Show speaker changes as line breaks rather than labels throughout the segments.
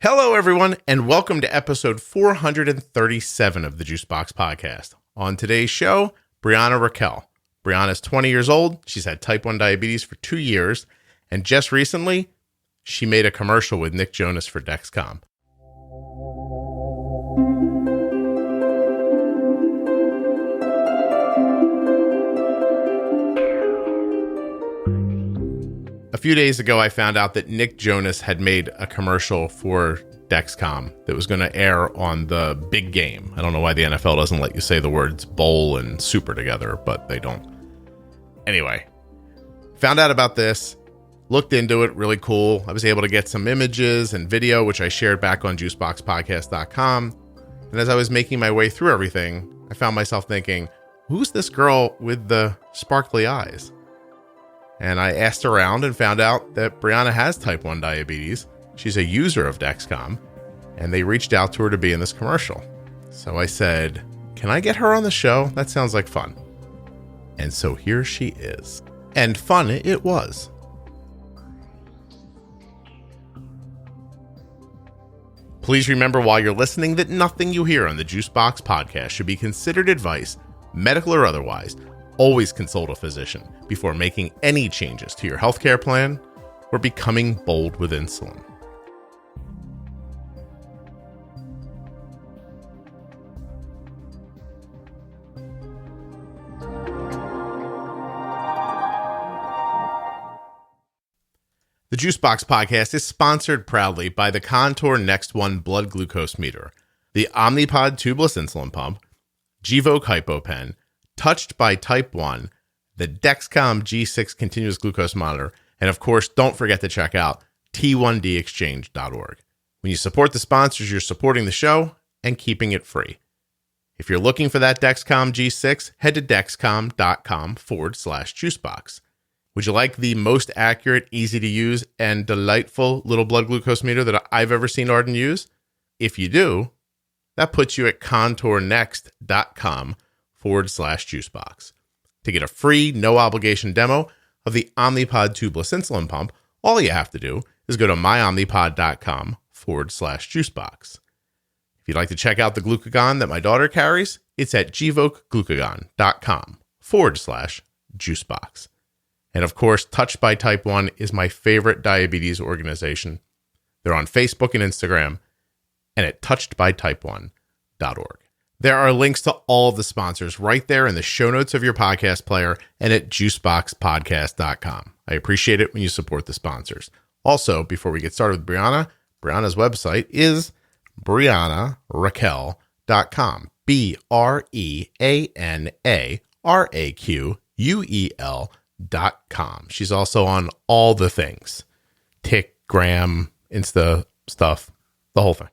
Hello, everyone, and welcome to episode 437 of the Juicebox Podcast. On today's show, Breana Raquel. Breana is 20 years old. She's had type 1 diabetes for 2 years, and just recently, she made a commercial with Nick Jonas for Dexcom. A few days ago, I found out that Nick Jonas had made a commercial for Dexcom that was going to air on the big game. I don't know why the NFL doesn't let you say the words bowl and super together, but they don't. Anyway, found out about this, looked into it, really cool. I was able to get some images and video, which I shared back on juiceboxpodcast.com. And as I was making my way through everything, I found myself thinking, who's this girl with the sparkly eyes? And I asked around and found out that Breana has type 1 diabetes. She's a user of Dexcom, and they reached out to her to be in this commercial. So I said, can I get her on the show? That sounds like fun. And so here she is. And fun it was. Please remember while you're listening that nothing you hear on the Juicebox Podcast should be considered advice, medical or otherwise. Always consult a physician before making any changes to your healthcare plan or becoming bold with insulin. The Juicebox Podcast is sponsored proudly by the Contour Next One blood glucose meter, the Omnipod tubeless insulin pump, Gvoke HypoPen, Touched by Type 1, the Dexcom G6 continuous glucose monitor, and of course, don't forget to check out T1DExchange.org. When you support the sponsors, you're supporting the show and keeping it free. If you're looking for that Dexcom G6, head to dexcom.com/juicebox. Would you like the most accurate, easy to use, and delightful little blood glucose meter that I've ever seen Arden use? If you do, that puts you at contournext.com/juicebox. To get a free, no obligation demo of the Omnipod tubeless insulin pump, all you have to do is go to myomnipod.com/juicebox. If you'd like to check out the glucagon that my daughter carries, it's at gvokeglucagon.com/juicebox. And of course, Touched by Type 1 is my favorite diabetes organization. They're on Facebook and Instagram and at touchedbytype1.org. There are links to all of the sponsors right there in the show notes of your podcast player and at juiceboxpodcast.com. I appreciate it when you support the sponsors. Also, before we get started with Breana, Breana's website is breanaraquel.com. BreanaRaquel.com. She's also on all the things. Tik, Gram, Insta stuff, the whole thing.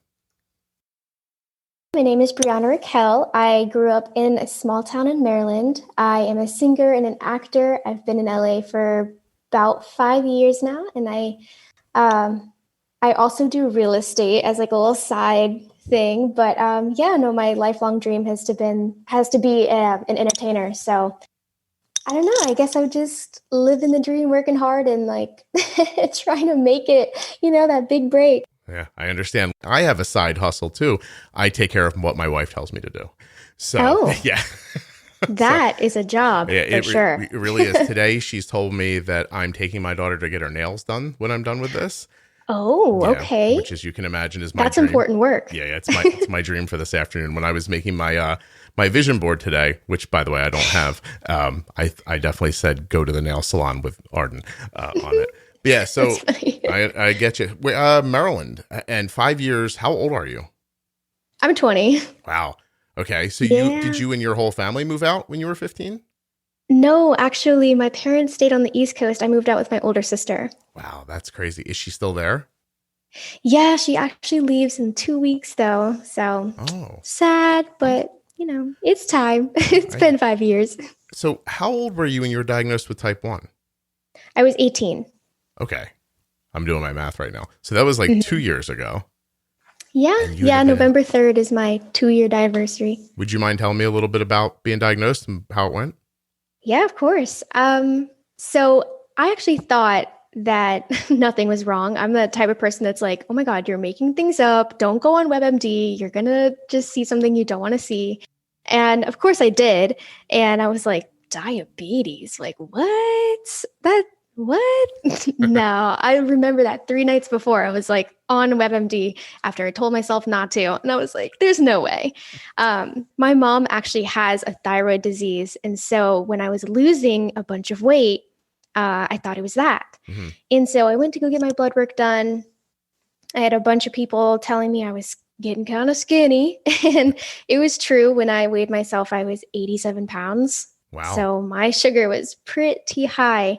My name is Breana Raquel. I grew up in a small town in Maryland. I am a singer and an actor. I've been in LA for about 5 years now, and I also do real estate as like a little side thing. But my lifelong dream has to be an entertainer. So I don't know. I guess I would just live in the dream, working hard, and like trying to make it, that big break.
Yeah, I understand. I have a side hustle too. I take care of what my wife tells me to do. So, yeah.
That is a job, for sure.
It really is. Today, she's told me that I'm taking my daughter to get her nails done when I'm done with this.
Oh, yeah, okay.
Which, as you can imagine, is my
That's
dream.
Important work.
Yeah, it's my dream for this afternoon. When I was making my my vision board today, which, by the way, I don't have, I definitely said go to the nail salon with Arden on it. Yeah, so I get you. Maryland, and 5 years. How old are you?
I'm 20.
Wow. Okay, so did you and your whole family move out when you were 15?
No, actually, my parents stayed on the East Coast. I moved out with my older sister.
Wow, that's crazy. Is she still there?
Yeah, she actually leaves in 2 weeks, though. So sad, but it's time. It's been 5 years.
So how old were you when you were diagnosed with type 1?
I was 18.
Okay. I'm doing my math right now. So that was like 2 years ago.
Yeah. November 3rd is my 2-year anniversary.
Would you mind telling me a little bit about being diagnosed and how it went?
Yeah, of course. So I actually thought that nothing was wrong. I'm the type of person that's like, oh my God, you're making things up. Don't go on WebMD. You're going to just see something you don't want to see. And of course I did. And I was like, diabetes? Like, what? What? No, I remember that 3 nights before I was like on WebMD after I told myself not to. And I was like, there's no way. My mom actually has a thyroid disease. And so when I was losing a bunch of weight, I thought it was that. Mm-hmm. And so I went to go get my blood work done. I had a bunch of people telling me I was getting kind of skinny. And it was true. When I weighed myself, I was 87 pounds.
Wow.
So my sugar was pretty high.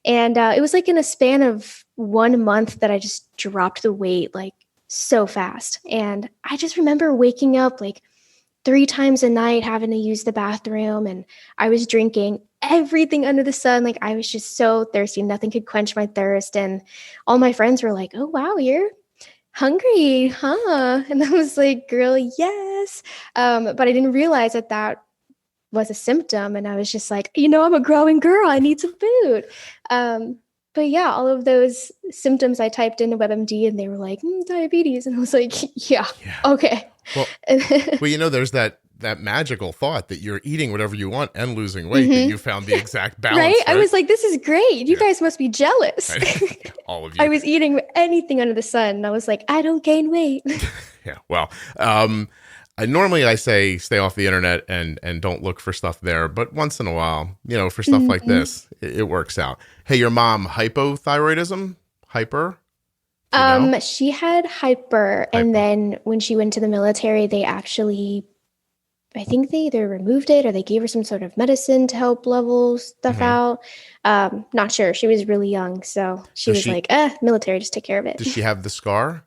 And it was like in a span of 1 month that I just dropped the weight like so fast. And I just remember waking up like 3 times a night, having to use the bathroom. And I was drinking everything under the sun. Like I was just so thirsty. Nothing could quench my thirst. And all my friends were like, oh, wow, you're hungry, huh? And I was like, girl, yes. But I didn't realize that was a symptom. And I was just like, I'm a growing girl. I need some food. But yeah, all of those symptoms I typed into WebMD and they were like, diabetes. And I was like, yeah. Okay.
Well, there's that magical thought that you're eating whatever you want and losing weight, that you found the exact balance.
Right? I was like, this is great. You guys must be jealous.
All of you.
I was eating anything under the sun. And I was like, I don't gain weight.
Yeah. Well, normally I say stay off the internet and don't look for stuff there. But once in a while, for stuff like this, it works out. Hey, your mom, hypothyroidism? Hyper?
She had hyper. And then when she went to the military, they actually, I think they either removed it or they gave her some sort of medicine to help level stuff out. Not sure. She was really young. So she was like, military, just take care of it.
Does she have the scar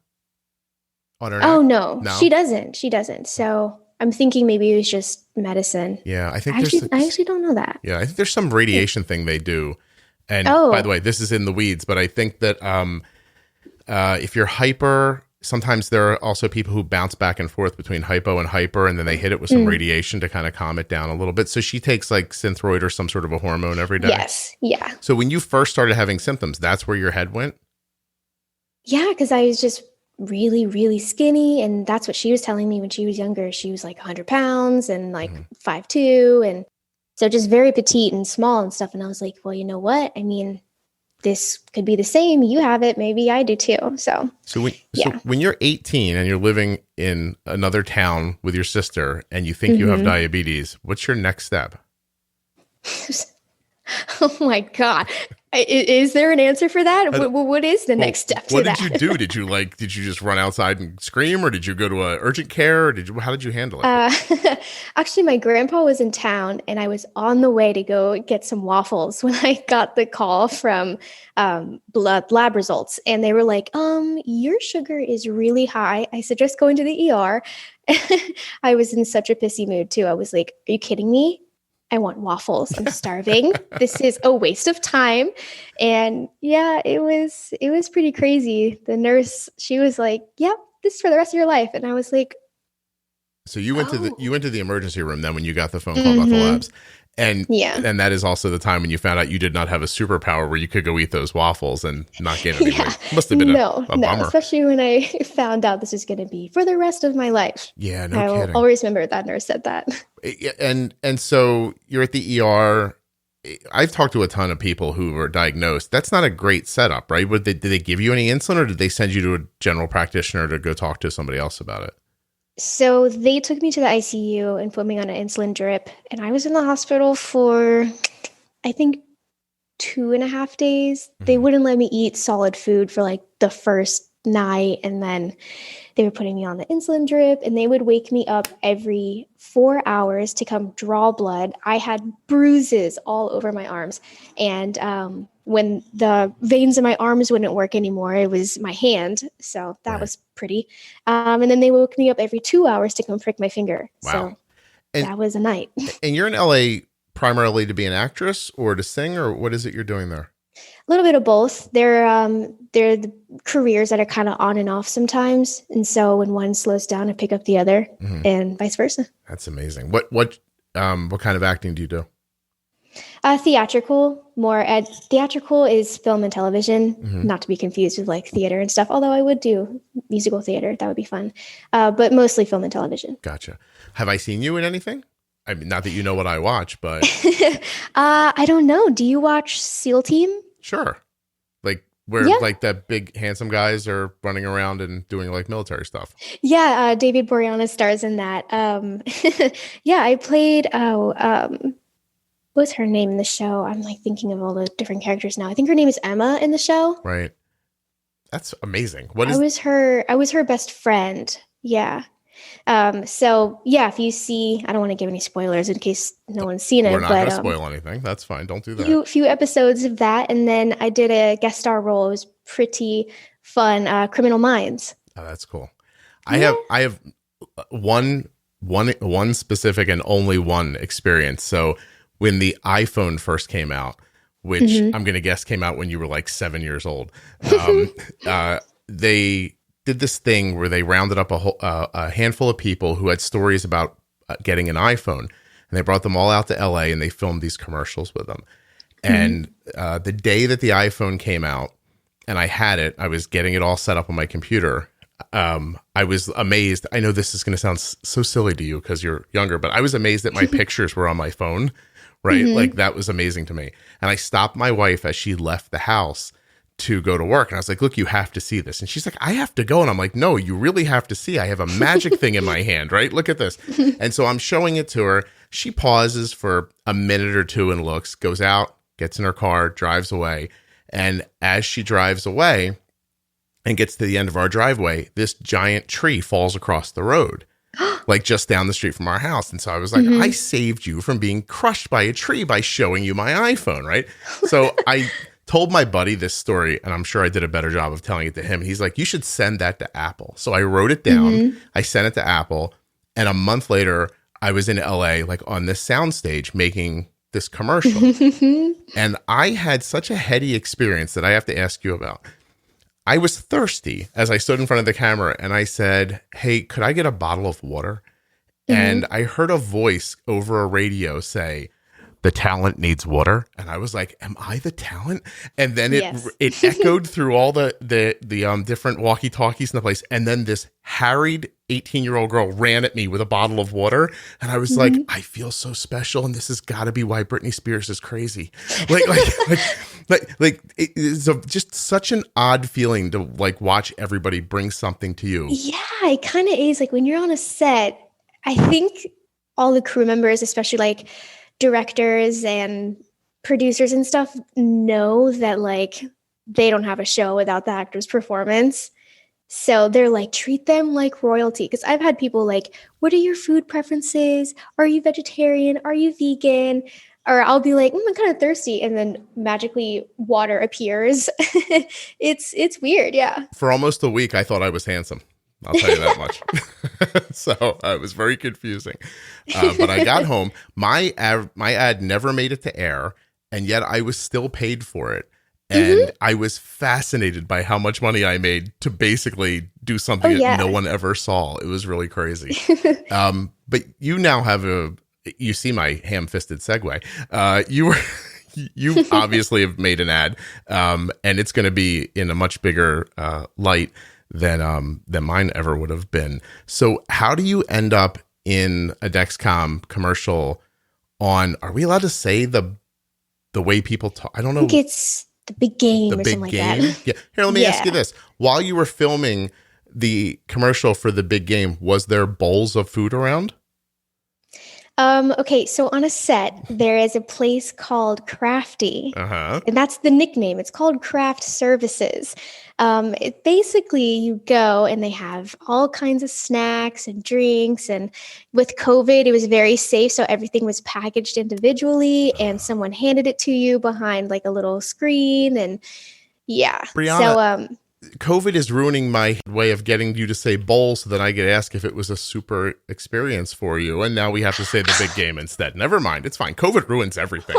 on her
neck?
No,
she doesn't. So I'm thinking maybe it was just medicine.
Yeah, I think
I actually don't know that.
Yeah, I think there's some radiation thing they do. And by the way, this is in the weeds, but I think that if you're hyper, sometimes there are also people who bounce back and forth between hypo and hyper, and then they hit it with some radiation to kind of calm it down a little bit. So she takes like Synthroid or some sort of a hormone every day.
Yes. Yeah.
So when you first started having symptoms, that's where your head went?
Yeah, because I was just really, really skinny. And that's what she was telling me when she was younger. She was like 100 pounds and like 5'2". And so just very petite and small and stuff. And I was like, well, you know what? I mean, this could be the same. You have it. Maybe I do too. So when you're 18 and you're living in another town with your sister and you think you have diabetes, what's your next step? Oh my God. Is there an answer for that? What is the next step to that?
What did you do? Did you just run outside and scream, or did you go to a urgent care, or how did you handle it?
Actually, my grandpa was in town and I was on the way to go get some waffles when I got the call from blood lab results. And they were like, your sugar is really high. I suggest going to the ER. I was in such a pissy mood too. I was like, are you kidding me? I want waffles. I'm starving. This is a waste of time. And yeah, it was pretty crazy. The nurse, she was like, yep, this is for the rest of your life. And I was like,
so you went to the emergency room then when you got the phone call about the labs. And and that is also the time when you found out you did not have a superpower where you could go eat those waffles and not gain any weight. Must have been a bummer.
Especially when I found out this was going to be for the rest of my life.
Yeah, no
kidding. I will always remember that nurse said that.
And so you're at the ER. I've talked to a ton of people who were diagnosed. That's not a great setup, right? Did they give you any insulin, or did they send you to a general practitioner to go talk to somebody else about it?
So they took me to the ICU and put me on an insulin drip. And I was in the hospital for, I think, 2.5 days. They wouldn't let me eat solid food for like the first night. And then they were putting me on the insulin drip, and they would wake me up every 4 hours to come draw blood. I had bruises all over my arms. And when the veins in my arms wouldn't work anymore, it was my hand. So that was pretty. And then they woke me up every 2 hours to come prick my finger.
Wow.
So that was a night.
And you're in LA primarily to be an actress or to sing, or what is it you're doing there?
A little bit of both. They're the careers that are kind of on and off sometimes. And so when one slows down, I pick up the other and vice versa.
That's amazing. What kind of acting do you do?
Theatrical, theatrical is film and television,
Mm-hmm.
not to be confused with like theater and stuff, although I would do musical theater. That would be fun. But mostly film and television.
Gotcha. Have I seen you in anything? I mean, not that you know what I watch, but
I don't know. Do you watch SEAL Team?
sure. Like where like the big handsome guys are running around and doing like military stuff.
Yeah, David Boreanaz stars in that. Yeah, I played what's her name in the show? I'm like thinking of all the different characters now. I think her name is Emma in the show.
Right. That's amazing.
I was her best friend. Yeah. So yeah, if you see, I don't want to give any spoilers in case no one's seen it.
We're not going to spoil anything. That's fine. Don't do that.
Few episodes of that, and then I did a guest star role. It was pretty fun. Criminal Minds.
Oh, that's cool. I have one specific and only one experience. So when the iPhone first came out, which I'm going to guess came out when you were like 7 years old, they did this thing where they rounded up a handful of people who had stories about getting an iPhone, and they brought them all out to LA and they filmed these commercials with them. And the day that the iPhone came out and I had it, I was getting it all set up on my computer. I was amazed. I know this is going to sound so silly to you because you're younger, but I was amazed that my pictures were on my phone, right? Like that was amazing to me. And I stopped my wife as she left the house to go to work. And I was like, look, you have to see this. And she's like, I have to go. And I'm like, no, you really have to see. I have a magic thing in my hand, right? Look at this. And so I'm showing it to her. She pauses for a minute or two and looks, goes out, gets in her car, drives away. And as she drives away and gets to the end of our driveway, this giant tree falls across the road, like just down the street from our house. And so I was like, I saved you from being crushed by a tree by showing you my iPhone, right? So I told my buddy this story, and I'm sure I did a better job of telling it to him. He's like, you should send that to Apple. So I wrote it down. I sent it to Apple. And a month later, I was in LA, like on this soundstage making this commercial. And I had such a heady experience that I have to ask you about. I was thirsty as I stood in front of the camera and I said, hey, could I get a bottle of water? And I heard a voice over a radio say, the talent needs water. And I was like, am I the talent? And then it echoed through all the different walkie-talkies in the place. And then this harried 18-year-old girl ran at me with a bottle of water. And I was like, I feel so special. And this has got to be why Britney Spears is crazy. It's just such an odd feeling to like watch everybody bring something to you.
Yeah, it kind of is. Like when you're on a set, I think all the crew members, especially like directors and producers and stuff, know that like they don't have a show without the actor's performance. So they're like, treat them like royalty. Because I've had people like, what are your food preferences? Are you vegetarian? Are you vegan? Or I'll be like, I'm kind of thirsty. And then magically water appears. It's weird. Yeah.
For almost a week, I thought I was handsome. I'll tell you that much. So it was very confusing. But I got home. My ad never made it to air, and yet I was still paid for it. And I was fascinated by how much money I made to basically do something that no one ever saw. It was really crazy. But you now have you see my ham-fisted segue. You obviously have made an ad, and it's going to be in a much bigger light than mine ever would have been. So how do you end up in a Dexcom commercial on, are we allowed to say the way people talk? I don't know.
I think it's the big game or something like that.
Yeah. Here, let me ask you this. While you were filming the commercial for the big game, was there bowls of food around?
Okay, so on a set, there is a place called Crafty, and that's the nickname. It's called Craft Services. It basically, you go and they have all kinds of snacks and drinks, and with COVID, it was very safe, so everything was packaged individually, and someone handed it to you behind like a little screen, and
Breana, so COVID is ruining my way of getting you to say bowl so that I get asked if it was a super experience for you. And now we have to say the big game instead. Never mind. It's fine. COVID ruins everything.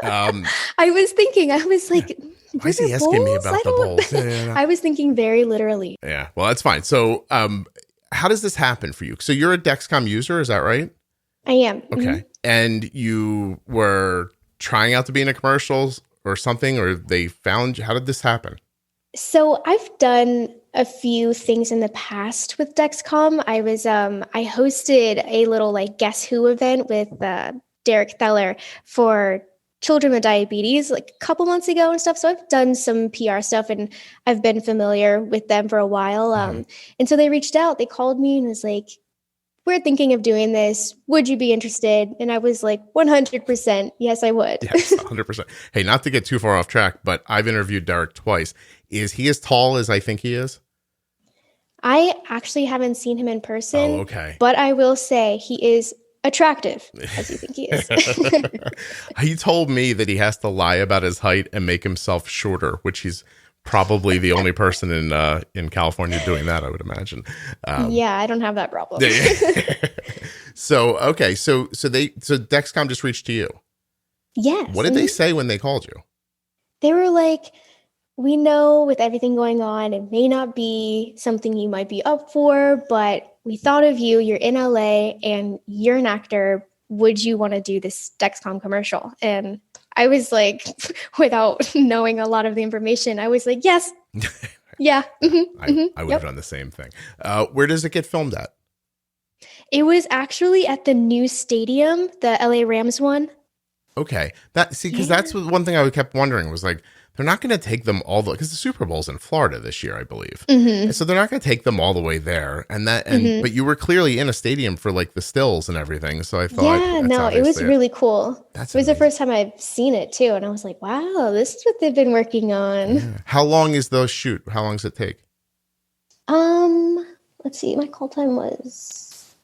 I was thinking, I was like,
why is he asking me about the bowls?
Yeah. I was thinking very literally.
Yeah. Well, that's fine. So how does this happen for you? So you're a Dexcom user, is that right?
I am.
Okay. And you were trying out to be in a commercials or something, or they found you? How did this happen?
So I've done a few things in the past with Dexcom. I hosted a little like Guess Who event with Derek Theller for children with diabetes like a couple months ago and stuff. So I've done some PR stuff and I've been familiar with them for a while. And so they reached out, they called me and was like, we're thinking of doing this. Would you be interested? And I was like, 100%. Yes, I would.
Yes, 100%. Hey, not to get too far off track, but I've interviewed Derek twice. Is he as tall as I think he is?
I actually haven't seen him in person.
Oh, okay.
But I will say he is attractive, as you think he is.
He told me that he has to lie about his height and make himself shorter, which he's probably the only person in California doing that, I would imagine.
Yeah, I don't have that problem.
So Dexcom just reached to you.
Yes.
What did they say when they called you?
They were like, we know with everything going on, it may not be something you might be up for, but we thought of you. You're in LA and you're an actor. Would you want to do this Dexcom commercial? And I was like, without knowing a lot of the information, I was like, yes. Yeah.
I would have done the same thing. Where does it get filmed at?
It was actually at the new stadium, the LA Rams one.
Okay. Because that's one thing I kept wondering was like, they're not going to take them because the Super Bowl's in Florida this year, I believe. And so they're not going to take them all the way there. But you were clearly in a stadium for like the stills and everything. So I thought,
it was really cool.
It was
amazing. The first time I've seen it too. And I was like, wow, this is what they've been working on.
Yeah. How long is the shoot? How long does it take?
Let's see. My call time was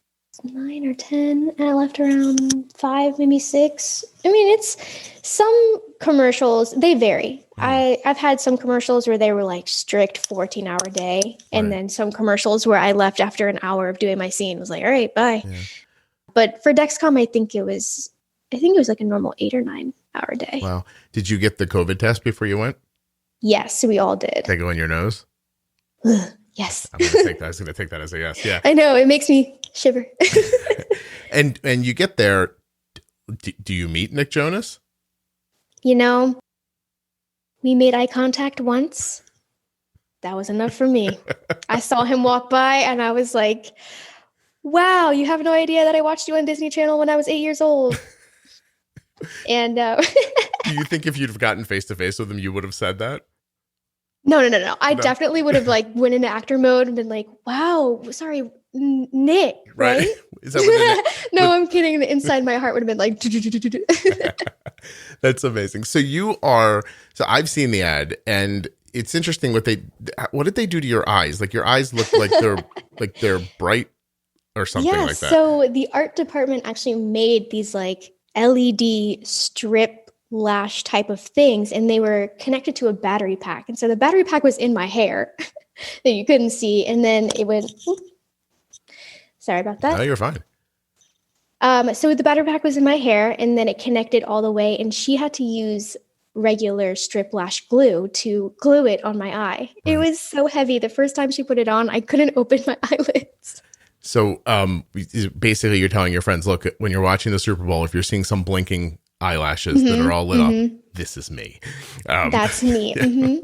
9 or 10 and I left around 5, maybe 6. I mean, it's some commercials, they vary. I've had some commercials where they were like strict 14-hour day. And then some commercials where I left after an hour of doing my scene. Was like, all right, bye. Yeah. But for Dexcom, I think it was like a normal 8 or 9 hour day.
Wow. Did you get the COVID test before you went?
Yes, we all did.
Did they go in your nose?
Yes.
I was going to take that as a yes. Yeah.
I know. It makes me shiver.
And you get there. Do you meet Nick Jonas?
You know, we made eye contact once. That was enough for me. I saw him walk by and I was like, wow, you have no idea that I watched you on Disney Channel when I was 8 years old. And
do you think if you'd have gotten face to face with him, you would have said that?
No. I definitely would have like went into actor mode and been like, wow, sorry, Nick, right?
Is that
no, I'm kidding. Inside my heart would have been like,
That's amazing. So I've seen the ad and it's interesting what did they do to your eyes? Like your eyes look like they're bright or something like that.
So the art department actually made these like LED strip lash type of things and they were connected to a battery pack. And so the battery pack was in my hair that you couldn't see. And then it went, sorry about that.
No, you're fine.
So the battery pack was in my hair and then it connected all the way and she had to use regular strip lash glue to glue it on my eye. Right. It was so heavy. The first time she put it on, I couldn't open my eyelids.
So basically you're telling your friends, look, when you're watching the Super Bowl, if you're seeing some blinking eyelashes that are all lit up, this is me.
That's me.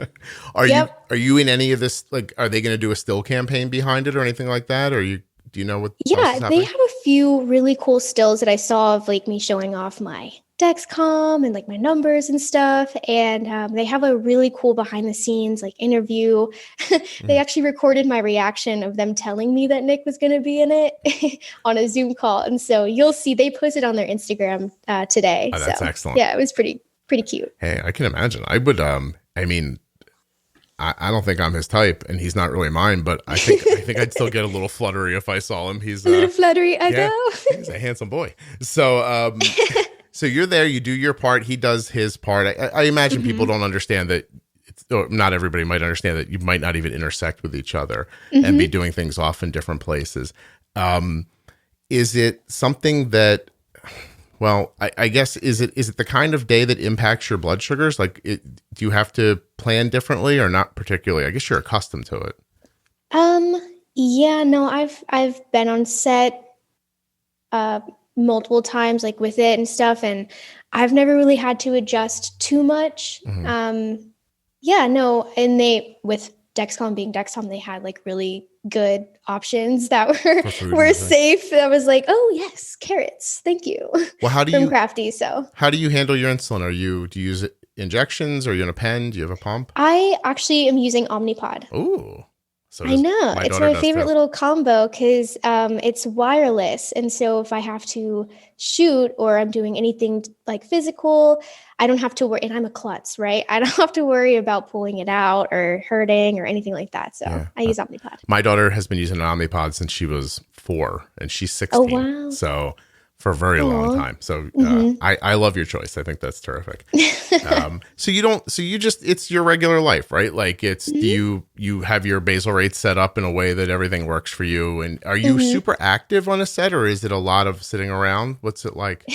Are you in any of this? Like, are they going to do a still campaign behind it or anything like that? Or do you know what?
Yeah, they have a few really cool stills that I saw of like me showing off my Dexcom and like my numbers and stuff. And they have a really cool behind the scenes like interview. They actually recorded my reaction of them telling me that Nick was going to be in it on a Zoom call. And so you'll see they posted on their Instagram today.
Oh, that's excellent.
Yeah, it was pretty cute.
Hey, I can imagine. I would, I don't think I'm his type and he's not really mine, but I think I'd still get a little fluttery if I saw him. He's
a little fluttery. I know.
He's a handsome boy. So, so you're there, you do your part. He does his part. I imagine people don't understand that. Or not everybody might understand that you might not even intersect with each other and be doing things off in different places. Is it something that, well, I guess, is it the kind of day that impacts your blood sugars? Like, do you have to plan differently or not particularly? I guess you're accustomed to it.
Yeah, no, I've been on set multiple times, like with it and stuff. And I've never really had to adjust too much. Yeah, no. And with Dexcom being Dexcom, they had like really good options that were safe. I was like, oh yes, carrots. Thank you.
Well,
from Crafty. So
how do you handle your insulin? Do you use injections? Or are you in a pen? Do you have a pump?
I actually am using Omnipod.
Ooh. So
I know. It's my favorite little combo because it's wireless. And so if I have to shoot or I'm doing anything like physical, I don't have to worry. And I'm a klutz, right? I don't have to worry about pulling it out or hurting or anything like that. So I use Omnipod.
My daughter has been using an Omnipod since she was 4 and she's 16.
Oh, wow.
So for a very long time. So I love your choice. I think that's terrific. It's your regular life, right? Like you have your basal rate set up in a way that everything works for you. And are you super active on a set or is it a lot of sitting around? What's it like?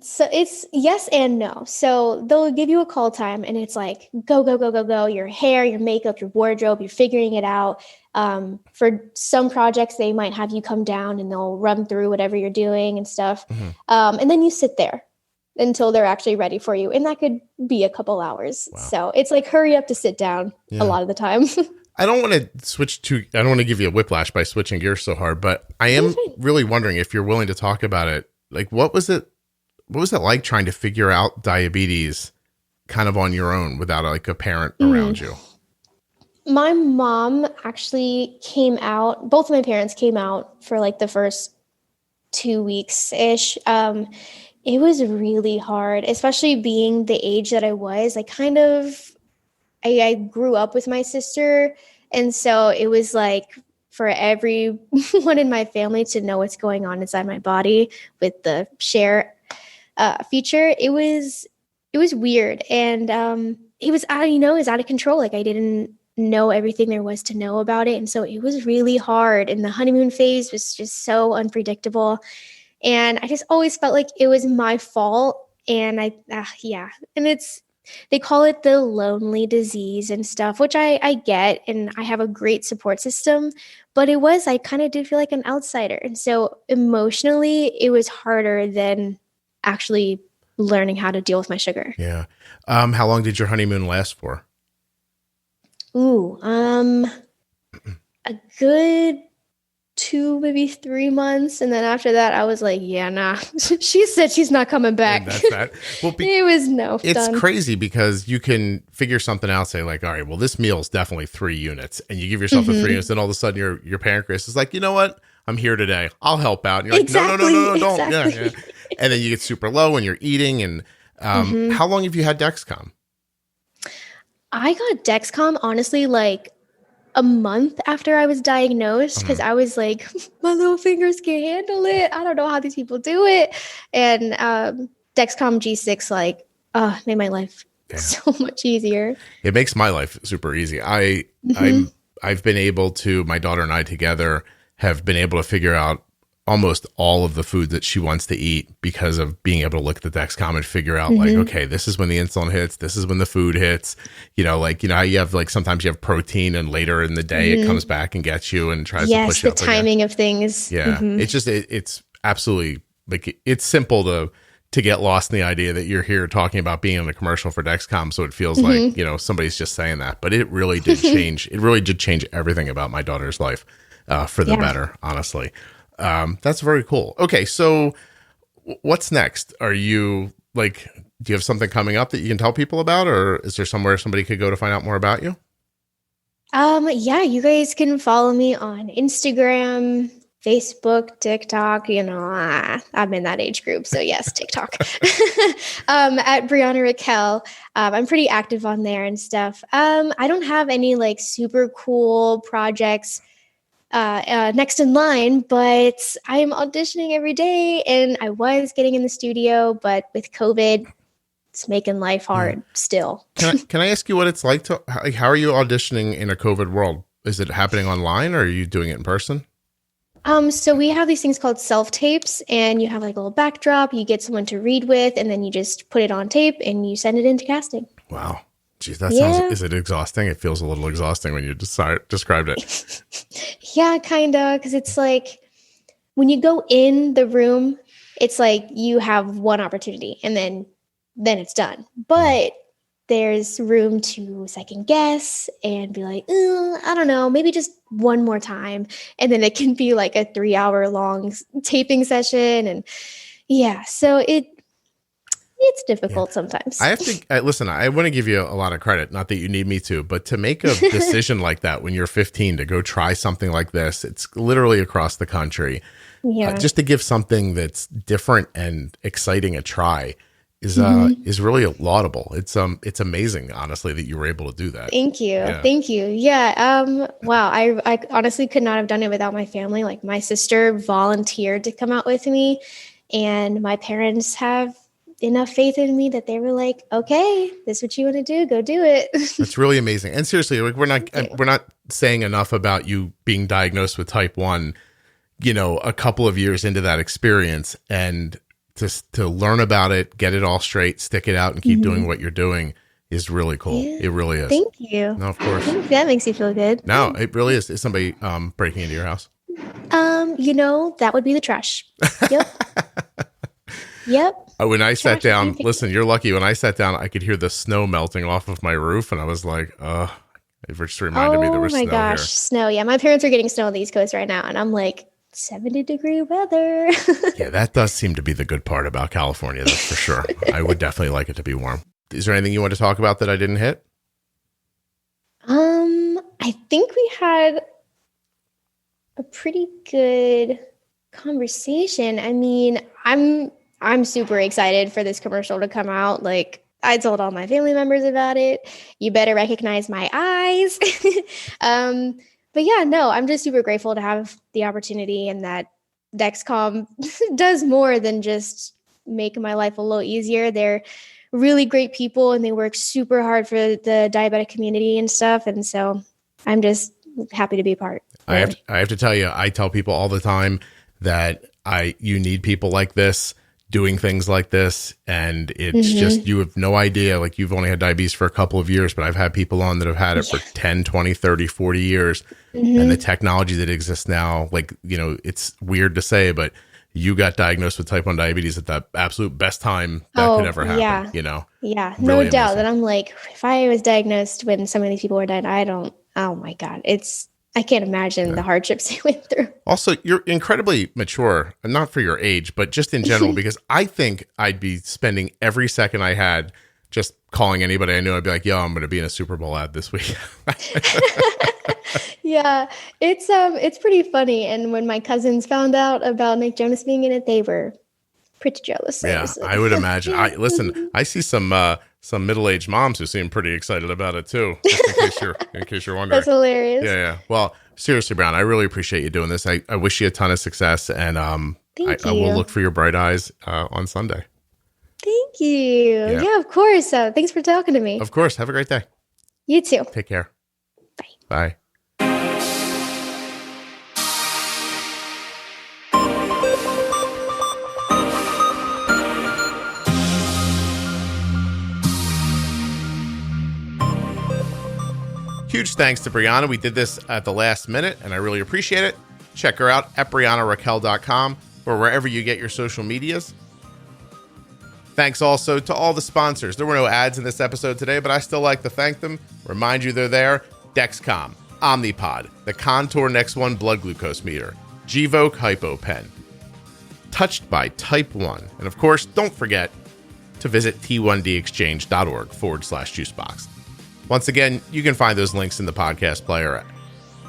So it's yes and no. So they'll give you a call time and it's like, go, go, go, go, go. Your hair, your makeup, your wardrobe, you're figuring it out. For some projects, they might have you come down and they'll run through whatever you're doing and stuff. And then you sit there until they're actually ready for you. And that could be a couple hours. Wow. So it's like, hurry up to sit down a lot of the time.
I don't want to give you a whiplash by switching gears so hard, but I am really wondering if you're willing to talk about it. Like, what was it like trying to figure out diabetes kind of on your own without like a parent around you?
My mom actually came out, both of my parents came out for like the first 2 weeks-ish. It was really hard, especially being the age that I was. I grew up with my sister. And so it was like for everyone in my family to know what's going on inside my body with the share feature. It was weird. And it was out of control. Like I didn't know everything there was to know about it. And so it was really hard. And the honeymoon phase was just so unpredictable. And I just always felt like it was my fault. And and they call it the lonely disease and stuff, which I get. And I have a great support system, but I kind of did feel like an outsider. And so emotionally, it was harder than actually learning how to deal with my sugar.
Yeah. How long did your honeymoon last for?
A good 2, maybe 3 months. And then after that, I was like, yeah, nah. She said she's not coming back. And that's that. Well, it was
It's
done.
Crazy because you can figure something out, say like, all right, well, this meal is definitely 3 units. And you give yourself the 3 units, and all of a sudden your pancreas is like, you know what? I'm here today. I'll help out. And you're like, no, don't. Exactly. Yeah. And then you get super low and you're eating. And how long have you had Dexcom?
I got Dexcom, honestly, like a month after I was diagnosed because I was like, my little fingers can't handle it. I don't know how these people do it. And Dexcom G6 made my life so much easier.
It makes my life super easy. I've been able to, my daughter and I together have been able to figure out almost all of the food that she wants to eat because of being able to look at the Dexcom and figure out like, okay, this is when the insulin hits. This is when the food hits, how you have like, sometimes you have protein and later in the day it comes back and gets you and tries to push you up.
Yes, the timing of things.
Yeah. It's just, it's absolutely like, it's simple to get lost in the idea that you're here talking about being in a commercial for Dexcom. So it feels like, somebody's just saying that, but it really did change. It really did change everything about my daughter's life for the better, honestly. That's very cool. Okay. So what's next? Are you do you have something coming up that you can tell people about, or is there somewhere somebody could go to find out more about you?
Yeah, you guys can follow me on Instagram, Facebook, TikTok. I'm in that age group. So yes, TikTok, at Breana Raquel. I'm pretty active on there and stuff. I don't have any super cool projects next in line, but I'm auditioning every day and I was getting in the studio, but with COVID, it's making life hard still.
Can I ask you what it's like how are you auditioning in a COVID world? Is it happening online or are you doing it in person?
So we have these things called self-tapes and you have a little backdrop, you get someone to read with, and then you just put it on tape and you send it into casting.
Wow. Geez, that sounds, is it exhausting? It feels a little exhausting when you described it.
Yeah, kind of. Because it's like when you go in the room it's like you have one opportunity and then it's done. But there's room to second guess and be like, I don't know, maybe just one more time. And then it can be like a 3-hour long taping session. And yeah, so it's difficult sometimes.
I have to listen. I want to give you a lot of credit. Not that you need me to, but to make a decision like that when you're 15 to go try something like this, it's literally across the country.
Yeah,
just to give something that's different and exciting a try is really laudable. It's amazing, honestly, that you were able to do that.
Thank you. Yeah. Thank you. Yeah. Wow. I honestly could not have done it without my family. Like my sister volunteered to come out with me, and my parents have enough faith in me that they were like, okay, this is what you want to do, go do it.
That's really amazing. And seriously, like we're not saying enough about you being diagnosed with type 1, a couple of years into that experience, and to learn about it, get it all straight, stick it out, and keep doing what you're doing is really cool. Yeah. It really is.
Thank you.
No, of course.
That makes you feel good.
No, it really is. Is somebody breaking into your house?
That would be the trash. Yep. Yep.
When I sat down, listen, you're lucky. When I sat down, I could hear the snow melting off of my roof, and I was like, it just reminded me there was snow here. Oh my gosh,
snow. Yeah, my parents are getting snow on the East Coast right now, and I'm like, 70-degree weather.
Yeah, that does seem to be the good part about California, that's for sure. I would definitely like it to be warm. Is there anything you want to talk about that I didn't hit?
I think we had a pretty good conversation. I mean, I'm super excited for this commercial to come out. Like, I told all my family members about it. You better recognize my eyes. But yeah, no, I'm just super grateful to have the opportunity, and that Dexcom does more than just make my life a little easier. They're really great people, and they work super hard for the diabetic community and stuff. And so I'm just happy to be a part.
Really. I have to tell you, I tell people all the time that you need people like this doing things like this, and it's just, you have no idea. Like, you've only had diabetes for a couple of years, but I've had people on that have had it for 10, 20, 30, 40 years. And the technology that exists now, like, it's weird to say, but you got diagnosed with type 1 diabetes at the absolute best time that could ever happen.
Yeah.
Really
no doubt
amazing.
that I'm like, if I was diagnosed when some of these people were dying, oh my God, I can't imagine the hardships they went through. Also,
you're incredibly mature, not for your age, but just in general, because I think I'd be spending every second I had just calling anybody I knew. I'd be like, yo, I'm going to be in a Super Bowl ad this week.
Yeah, it's pretty funny. And when my cousins found out about Nick Jonas being in it, they were pretty jealous.
Yeah, I would imagine. I see some middle-aged moms who seem pretty excited about it too. Just in case you're wondering.
That's hilarious.
Yeah. Well, seriously, Breana, I really appreciate you doing this. I wish you a ton of success, and I will look for your bright eyes on Sunday.
Thank you. Yeah, of course. Thanks for talking to me.
Of course. Have a great day.
You too.
Take care.
Bye.
Bye. Huge thanks to Breana. We did this at the last minute, and I really appreciate it. Check her out at BreanaRaquel.com or wherever you get your social medias. Thanks also to all the sponsors. There were no ads in this episode today, but I still like to thank them. Remind you they're there. Dexcom, Omnipod, the Contour Next One blood glucose meter, Gvoke HypoPen, Touched by Type 1. And of course, don't forget to visit t1dexchange.org/juicebox. Once again, you can find those links in the podcast player.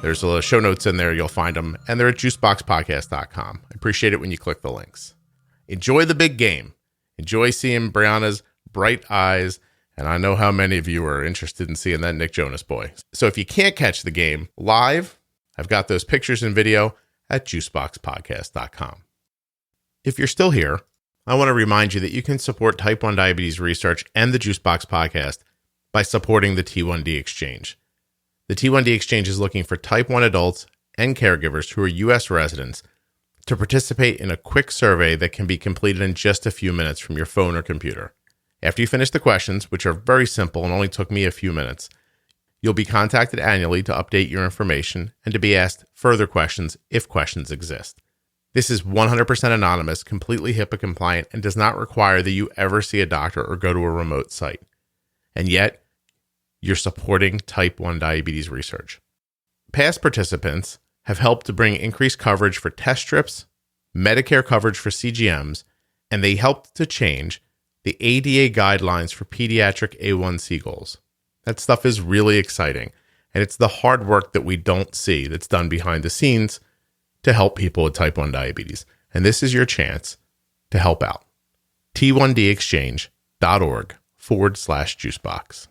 There's a show notes in there. You'll find them. And they're at juiceboxpodcast.com. I appreciate it when you click the links. Enjoy the big game. Enjoy seeing Breana's bright eyes. And I know how many of you are interested in seeing that Nick Jonas boy. So if you can't catch the game live, I've got those pictures and video at juiceboxpodcast.com. If you're still here, I want to remind you that you can support type 1 diabetes research and the Juicebox podcast by supporting the T1D Exchange. The T1D Exchange is looking for type 1 adults and caregivers who are U.S. residents to participate in a quick survey that can be completed in just a few minutes from your phone or computer. After you finish the questions, which are very simple and only took me a few minutes, you'll be contacted annually to update your information and to be asked further questions if questions exist. This is 100% anonymous, completely HIPAA compliant, and does not require that you ever see a doctor or go to a remote site. And yet, you're supporting type 1 diabetes research. Past participants have helped to bring increased coverage for test strips, Medicare coverage for CGMs, and they helped to change the ADA guidelines for pediatric A1C goals. That stuff is really exciting, and it's the hard work that we don't see that's done behind the scenes to help people with type 1 diabetes. And this is your chance to help out. T1dexchange.org/juicebox.